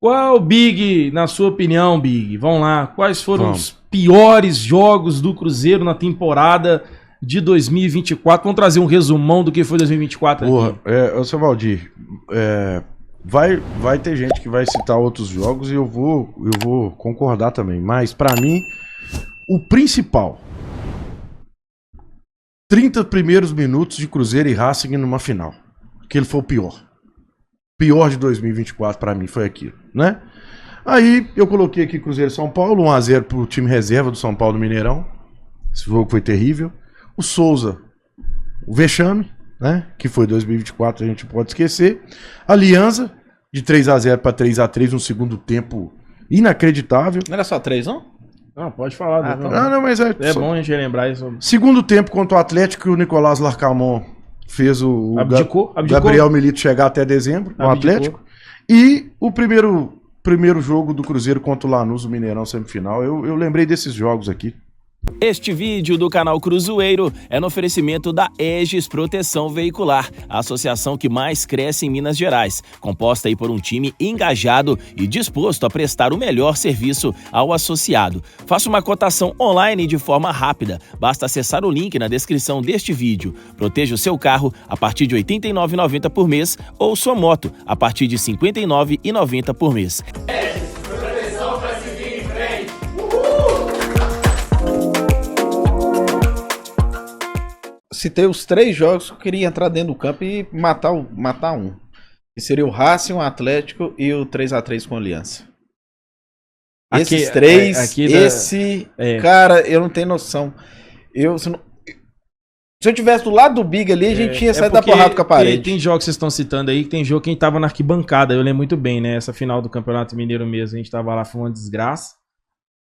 Qual, Big, na sua opinião, Big? Vamos lá. Quais foram os piores jogos do Cruzeiro na temporada de 2024? Vamos trazer um resumão do que foi 2024 aqui. Ô, seu Valdir, vai ter gente que vai citar outros jogos e eu vou concordar também. Mas, pra mim, o principal... 30 primeiros minutos de Cruzeiro e Racing numa final. Aquele foi o pior. Pior de 2024 pra mim foi aquilo, né? Aí eu coloquei aqui Cruzeiro e São Paulo, 1-0 pro time reserva do São Paulo do Mineirão. Esse jogo foi terrível. O Souza, o vexame, né? Que foi 2024, a gente pode esquecer. Aliança, de 3-0 pra 3-3 no segundo tempo, inacreditável. Não era só 3, não? Não, pode falar. Não, mas é bom a gente relembrar isso. Segundo tempo contra o Atlético, o Nicolás Larcamon fez o abdicou. Gabriel Milito chegar até dezembro no Atlético. E o primeiro jogo do Cruzeiro contra o Lanús, o Mineirão semifinal. Eu lembrei desses jogos aqui. Este vídeo do canal Cruzeiro é no oferecimento da Egis Proteção Veicular, a associação que mais cresce em Minas Gerais, composta aí por um time engajado e disposto a prestar o melhor serviço ao associado. Faça uma cotação online de forma rápida, basta acessar o link na descrição deste vídeo. Proteja o seu carro a partir de R$ 89,90 por mês ou sua moto a partir de R$ 59,90 por mês. Citei os 3 jogos que eu queria entrar dentro do campo e matar um. Que seria o Racing, o Atlético e o 3-3 com a Aliança. Esses 3, cara, eu não tenho noção. Se eu tivesse do lado do Big ali, a gente tinha saído da porrada com a parede. Tem jogos que vocês estão citando aí, que tem jogo que a gente tava na arquibancada, eu lembro muito bem, né? Essa final do Campeonato Mineiro mesmo, a gente tava lá, foi uma desgraça.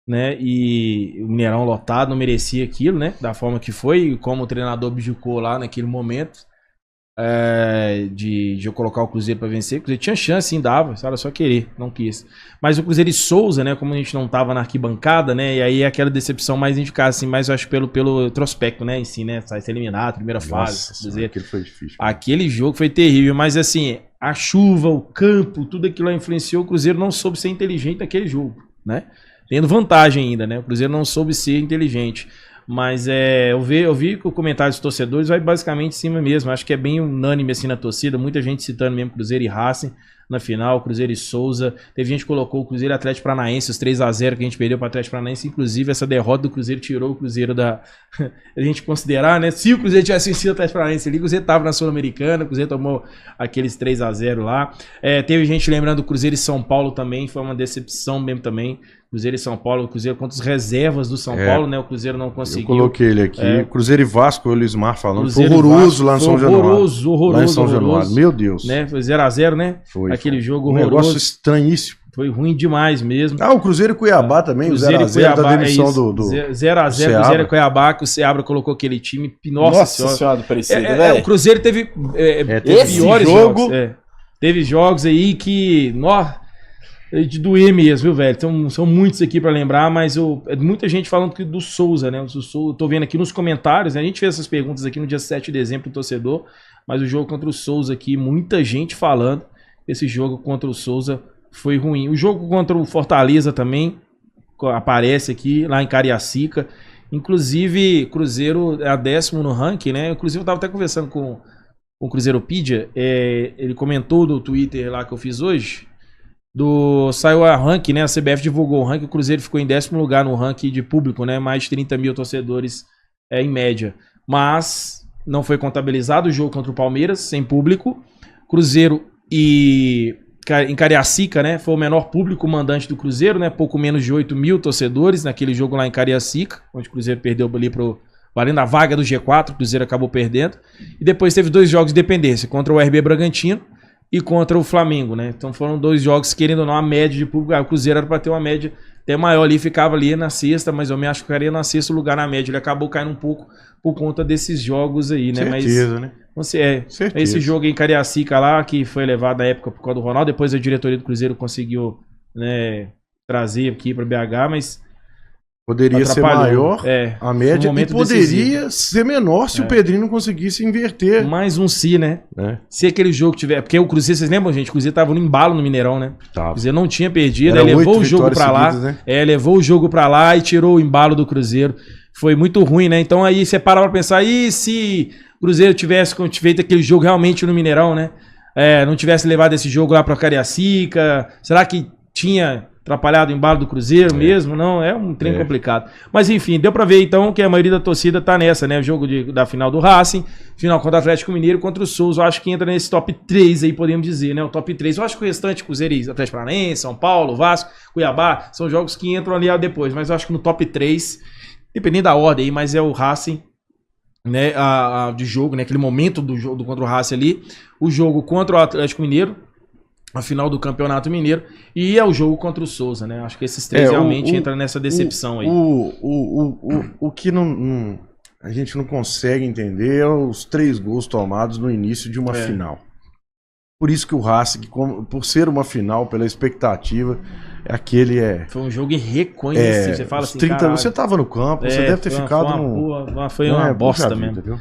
Né? E o Mineirão lotado não merecia aquilo, né? Da forma que foi, como o treinador abdicou lá naquele momento de eu colocar o Cruzeiro para vencer. O Cruzeiro tinha chance, sim, dava, era só querer, não quis. Mas o Cruzeiro e Souza, né? Como a gente não tava na arquibancada, né? E aí aquela decepção mais indicada, assim, mais eu acho pelo retrospecto, né? Em si, né? Sai ser eliminado, primeira fase. Cruzeiro. Aquele foi difícil. Aquele jogo foi terrível, mas assim, a chuva, o campo, tudo aquilo lá influenciou. O Cruzeiro não soube ser inteligente naquele jogo, né? Tendo vantagem ainda, né? O Cruzeiro não soube ser inteligente. Mas eu vi que o comentário dos torcedores vai basicamente em cima mesmo. Acho que é bem unânime assim na torcida. Muita gente citando mesmo Cruzeiro e Racing na final, Cruzeiro e Souza. Teve gente que colocou o Cruzeiro e Atlético Paranaense, os 3-0 que a gente perdeu para o Atlético Paranaense. Inclusive, essa derrota do Cruzeiro tirou o Cruzeiro da... a gente considerar, né? Se o Cruzeiro tivesse vencido o Atlético Paranaense ali, o Cruzeiro estava na Sul-Americana, o Cruzeiro tomou aqueles 3-0 lá. Teve gente lembrando do Cruzeiro e São Paulo também, foi uma decepção mesmo também. Cruzeiro e São Paulo, o Cruzeiro contra os reservas do São Paulo, né? O Cruzeiro não conseguiu. Eu coloquei ele aqui. Cruzeiro e Vasco, o Elismar falando. Foi horroroso lá em São Januário. Horroroso. Lá em São Januário. Meu Deus. Né? Foi 0-0, né? Foi. Aquele jogo horroroso. Um negócio estranhíssimo. Foi ruim demais mesmo. O Cruzeiro e Cuiabá também, Cruzeiro o 0x0 da demissão do 0x0, Cruzeiro e Cuiabá, que o Seabra colocou aquele time. Nossa senhora do parecido, velho. O Cruzeiro teve piores jogos. Teve jogos aí que... de doer mesmo, viu, velho? Então, são muitos aqui pra lembrar, mas muita gente falando que do Souza, né? Tô vendo aqui nos comentários, né? A gente fez essas perguntas aqui no dia 7 de dezembro pro torcedor, mas o jogo contra o Souza aqui, muita gente falando que esse jogo contra o Souza foi ruim. O jogo contra o Fortaleza também aparece aqui, lá em Cariacica. Inclusive, Cruzeiro é a 10º no ranking, né? Inclusive, eu tava até conversando com o Cruzeiropedia, ele comentou no Twitter lá que eu fiz hoje, saiu a ranking, né? A CBF divulgou o ranking, o Cruzeiro ficou em 10º lugar no ranking de público, né? Mais de 30 mil torcedores em média. Mas não foi contabilizado o jogo contra o Palmeiras, sem público. Cruzeiro em Cariacica, né? Foi o menor público mandante do Cruzeiro, né? Pouco menos de 8 mil torcedores naquele jogo lá em Cariacica, onde o Cruzeiro perdeu ali valendo a vaga do G4, o Cruzeiro acabou perdendo. E depois teve 2 jogos de dependência, contra o RB Bragantino e contra o Flamengo, né? Então foram 2 jogos, querendo ou não, a média de público. O Cruzeiro era para ter uma média até maior ali, ficava ali na sexta, mas eu me acho que ficaria na sexto lugar na média. Ele acabou caindo um pouco por conta desses jogos aí, né? Certeza, né? Certeza. Esse jogo em Cariacica lá, que foi levado na época por causa do Ronaldo, depois a diretoria do Cruzeiro conseguiu, né, trazer aqui para BH, mas Poderia ser maior a média e poderia ser menor se o Pedrinho não conseguisse inverter. Mais um se, né? Se aquele jogo tiver... Porque o Cruzeiro, vocês lembram, gente? O Cruzeiro tava no embalo no Mineirão, né? O Cruzeiro não tinha perdido, aí levou o jogo pra lá. Seguidas, né? Levou o jogo pra lá e tirou o embalo do Cruzeiro. Foi muito ruim, né? Então aí você para pra pensar, e se o Cruzeiro tivesse feito aquele jogo realmente no Mineirão, né? Não tivesse levado esse jogo lá pra Cariacica, será que tinha atrapalhado o embalo do Cruzeiro mesmo? Não, é um trem complicado. Mas enfim, deu pra ver então que a maioria da torcida tá nessa, né? O jogo da final do Racing, final contra o Atlético Mineiro, contra o Souza, eu acho que entra nesse top 3 aí, podemos dizer, né? O top 3. Eu acho que o restante, Cruzeiro e Atlético Paranaense, São Paulo, Vasco, Cuiabá, são jogos que entram ali depois, mas eu acho que no top 3, dependendo da ordem aí, mas é o Racing, né? De jogo, né? Aquele momento do jogo contra o Racing ali, o jogo contra o Atlético Mineiro, a final do Campeonato Mineiro, e é o jogo contra o Souza, né? Acho que esses três realmente entram nessa decepção aí. O que a gente não consegue entender é os 3 gols tomados no início de uma final. Por isso que o Racing, por ser uma final, pela expectativa, Foi um jogo irreconhecível. Você fala assim, 30, você estava no campo, você deve ter ficado foi uma bosta mesmo. Entendeu?